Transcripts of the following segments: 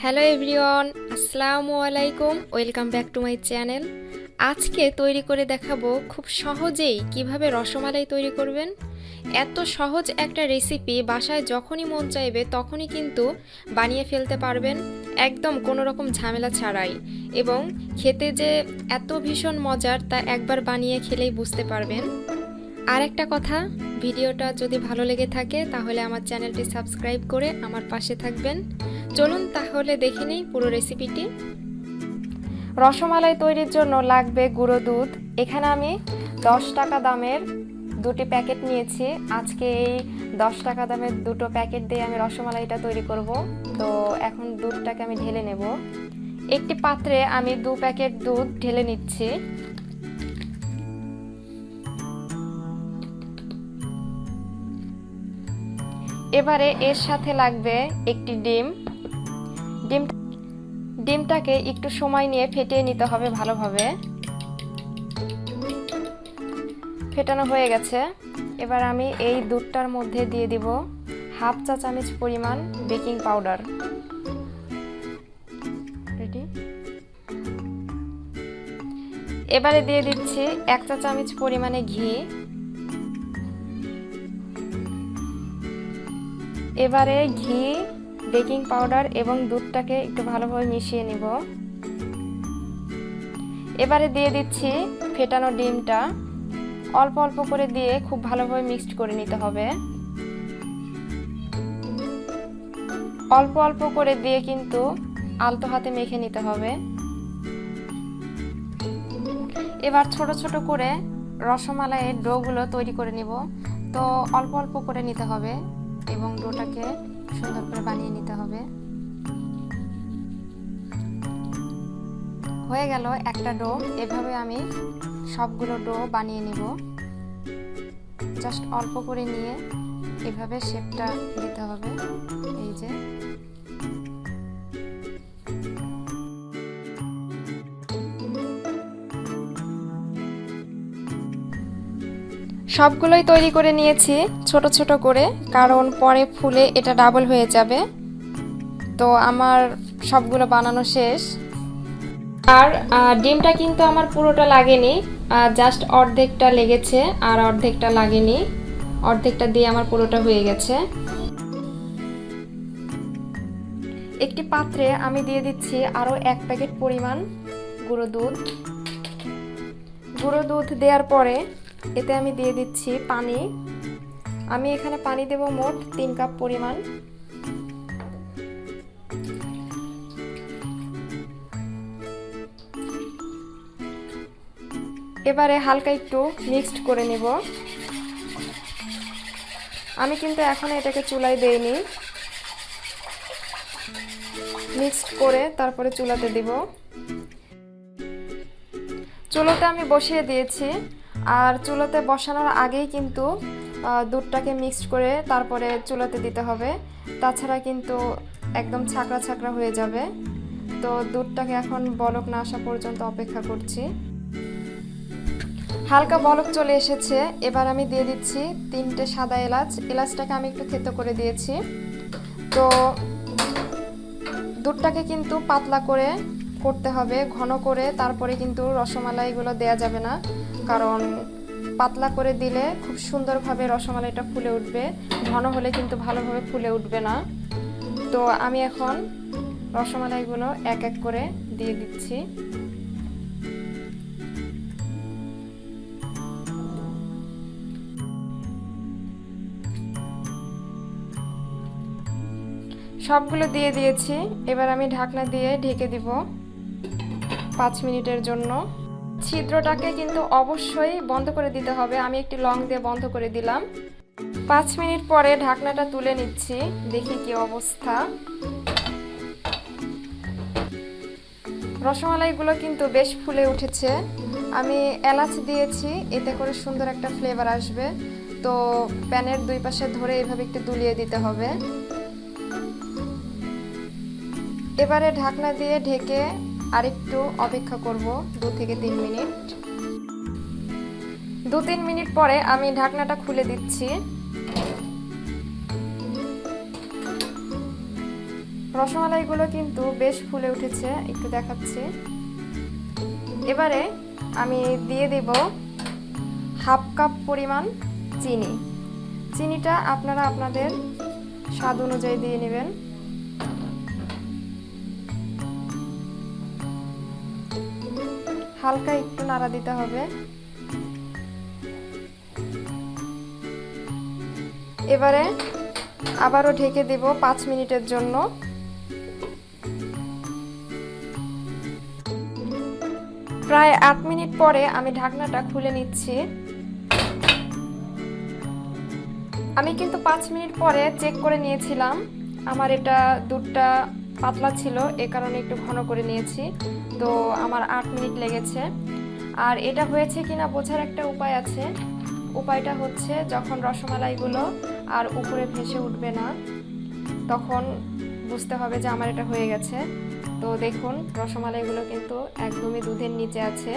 Hello everyone, আসসালামু আলাইকুম। Welcome back to my channel. আজকে তৈরি করে দেখাবো খুব সহজেই কিভাবে রসমালাই তৈরি করবেন। এত সহজ একটা রেসিপি বাসায় যখনই মন চাইবে তখনই কিন্তু বানিয়ে ফেলতে পারবেন, একদম কোনো রকম ঝামেলা ছাড়াই। এবং খেতে যে এত ভীষণ মজার তা একবার বানিয়ে খেলেই বুঝতে পারবেন। আর একটা কথা, ভিডিওটা যদি ভালো লেগে থাকে তাহলে আমার চ্যানেলটি সাবস্ক্রাইব করে আমার পাশে থাকবেন। চলুন তাহলে দেখে নিই পুরো রেসিপিটি। রসমালাই তৈরির জন্য লাগবে গুঁড়ো দুধ। এখানে আমি 10 টাকা দামের দুটি প্যাকেট নিয়েছি। আজকে এই 10 টাকা দামের দুটো প্যাকেট দিয়ে আমি রসমালাইটা তৈরি করব। তো এখন দুধটাকে আমি ঢেলে নেব। একটি পাত্রে আমি 2 প্যাকেট দুধ ঢেলে নিচ্ছি। এবারে এর সাথে লাগবে একটি ডিমটাকে একটু সময় নিয়ে ফেটিয়ে নিতে হবে ভালোভাবে। ফেটানো হয়ে গেছে। এবার আমি এই দুধটার মধ্যে দিয়ে দিব হাফ চা চামচ পরিমাণ বেকিং পাউডার। রেডি। এবারে দিয়ে দিচ্ছি 1 চা চামচ পরিমাণে ঘি। এবারে ঘি, বেকিং পাউডার এবং দুধটাকে একটু ভালোভাবে মিশিয়ে নিব। এবারে দিয়ে দিচ্ছি ফেটানো ডিমটা। অল্প অল্প করে দিয়ে খুব ভালোভাবে মিক্সড করে নিতে হবে। অল্প অল্প করে দিয়ে কিন্তু আলতো হাতে মেখে নিতে হবে। এবার ছোট ছোট করে রসমালাইয়ের ডোগুলো তৈরি করে নিব। তো অল্প অল্প করে নিতে হবে এবং ডোটাকে সুন্দর করে বানিয়ে নিতে হবে। হয়ে গেল একটা ডো। এভাবে আমি সবগুলো ডো বানিয়ে নিব। জাস্ট অল্প করে নিয়ে এভাবে শেপটা দিতে হবে। এই যে সবগুলোই তৈরি করে নিয়েছি ছোট ছোট করে, কারণ পরে ফুলে এটা ডাবল হয়ে যাবে। তো আমার সবগুলো বানানো শেষ। আর ডিমটা কিন্তু আমার পুরোটা লাগেনি, জাস্ট অর্ধেকটা লেগেছে আর অর্ধেকটা লাগেনি। অর্ধেকটা দিয়ে আমার পুরোটা হয়ে গেছে। একটি পাত্রে আমি দিয়ে দিচ্ছি আরও 1 প্যাকেট পরিমাণ গুঁড়ো দুধ। গুঁড়ো দুধ দেওয়ার পরে এতে আমি দিয়ে দিচ্ছি পানি। আমি এখানে পানি দেব মোট 3 কাপ পরিমাণ। এবারে হালকা একটু মিক্সড করে নেব। আমি কিন্তু এখন এটাকে চুলায় দেইনি। মিক্সড করে তারপরে চুলাতে দিব। চুলাতে আমি বসিয়ে দিয়েছি। আর চুলাতে বসানোর আগেই কিন্তু দুধটাকে মিক্সড করে তারপরে চুলাতে দিতে হবে, তাছাড়া কিন্তু একদম ছাকড়া ছাকড়া হয়ে যাবে। তো দুধটাকে এখন বলক না আসা পর্যন্ত অপেক্ষা করছি। হালকা বলক চলে এসেছে। এবার আমি দিয়ে দিচ্ছি 3টে সাদা এলাচ। এলাচটাকে আমি একটু থেতো করে দিয়েছি। তো দুধটাকে কিন্তু পাতলা করে করতে হবে, ঘন করে। তারপরে কিন্তু রসমালাইগুলো দেয়া যাবে না, কারণ পাতলা করে দিলে খুব সুন্দরভাবে রসমালাইটা ফুলে উঠবে। ঘন হলে কিন্তু ভালোভাবে ফুলে উঠবে না। তো আমি এখন রসমালাইগুলো এক এক করে দিয়ে দিচ্ছি। সবগুলো দিয়ে দিয়েছি। এবার আমি ঢাকনা দিয়ে ঢেকে দিব 5 মিনিটের জন্য। ছিদ্রটাকে কিন্তু অবশ্যই বন্ধ করে দিতে হবে। আমি একটি লং দিয়ে বন্ধ করে দিলাম। 5 মিনিট পরে ঢাকনাটা তুলে নিচ্ছি, দেখি কি অবস্থা। রসমালাইগুলো কিন্তু বেশ ফুলে উঠেছে। আমি এলাচ দিয়েছি, এতে করে সুন্দর একটা ফ্লেভার আসবে। তো প্যানের দুই পাশে ধরে এভাবে একটু দুলিয়ে দিতে হবে। এবারে ঢাকনা দিয়ে ঢেকে আরেকটু অপেক্ষা করব 2 থেকে 3 মিনিট। 2-3 মিনিট পরে আমি ঢাকনাটা খুলে দিচ্ছি। রসমালাইগুলো কিন্তু বেশ ফুলে উঠেছে, একটু দেখাচ্ছি। এবারে আমি দিয়ে দেব হাফ কাপ পরিমাণ চিনি। চিনিটা আপনারা আপনাদের স্বাদ অনুযায়ী দিয়ে নেবেন। হালকা একটু নাড়া দিতে হবে। এবারে আবারও ঢেকে দেব 5 মিনিটের জন্য। প্রায় 8 মিনিট পরে আমি ঢাকনাটা খুলে নিচ্ছি। আমি কিন্তু 5 মিনিট পরে চেক করে নিয়েছিলাম, আমার এটা দুধটা পাতলা ছিল, এ কারণে একটু ঘন করে নিয়েছি। তো আমার 8 মিনিট লেগেছে। আর এটা হয়েছে কিনা বোঝার একটা উপায় আছে। উপায়টা হচ্ছে যখন রসমালাইগুলো আর উপরে ভেসে উঠবে না, তখন বুঝতে হবে যে আমার এটা হয়ে গেছে। তো দেখুন রসমালাইগুলো কিন্তু একদমই দুধের নিচে আছে।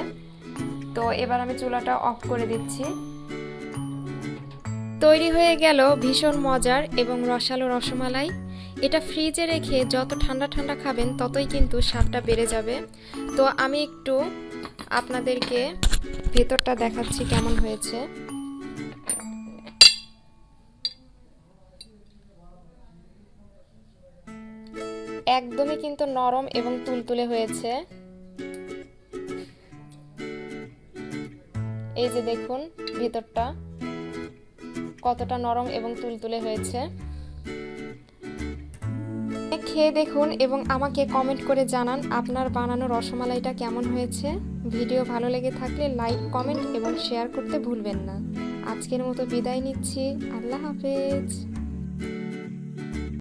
তো এবার আমি চুলাটা অফ করে দিচ্ছি। তৈরি হয়ে গেল ভীষণ মজার এবং রসালো রসমালাই। এটা ফ্রিজে রেখে যত ঠান্ডা ঠান্ডা খাবেন ততই কিন্তু স্বাদটা বেড়ে যাবে। তো আমি একটু আপনাদেরকে ভেতরটা দেখাচ্ছি কেমন হয়েছে। একদমই কিন্তু নরম এবং তুলতুলে হয়েছে। এই যে দেখুন ভেতরটা কতটা নরম এবং তুলতুলে হয়েছে। খেয়ে দেখুন এবং আমাকে কমেন্ট করে জানান আপনার বানানো রসমালাইটা কেমন হয়েছে। ভিডিও ভালো লেগে থাকলে লাইক, কমেন্ট এবং শেয়ার করতে ভুলবেন না। আজকের মতো বিদায় নিচ্ছি। আল্লাহ হাফেজ।